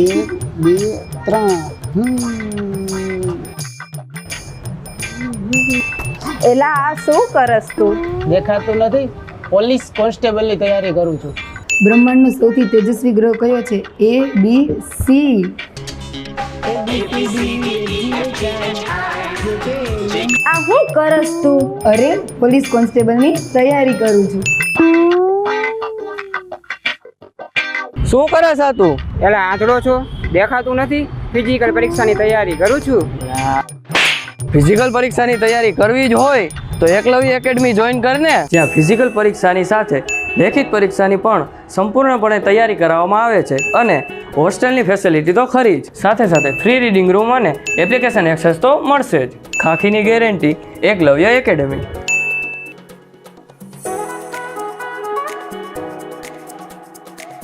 એક બે ત્રણ એલા આ શું કરસ તું? દેખાતું નથી? પોલીસ કોન્સ્ટેબલની તૈયારી કરું છું. બ્રહ્માંડનો સૌથી તેજસ્વી ગ્રહ કયો છે? A, B, C. આ શું કરસ તું? અરે પોલીસ કોન્સ્ટેબલની તૈયારી કરું છું. શું કરે છે તું? એલા આંધળો છો? દેખાતું નથી? ફિઝિકલ પરીક્ષાની તૈયારી કરું છું. ફિઝિકલ પરીક્ષાની તૈયારી કરવી જ હોય તો એકલવ્ય એકેડમી જોઈન કરને, જ્યાં ફિઝિકલ પરીક્ષાની સાથે લેખિત પરીક્ષાની પણ સંપૂર્ણપણે તૈયારી કરાવવામાં આવે છે અને હોસ્ટેલની ફેસિલિટી તો ખરી જ, સાથે સાથે ફ્રી રીડિંગ રૂમ અને એપ્લિકેશન એક્સેસ તો મળશે જ. ખાખીની ગેરંટી એકલવ્ય એકેડમી.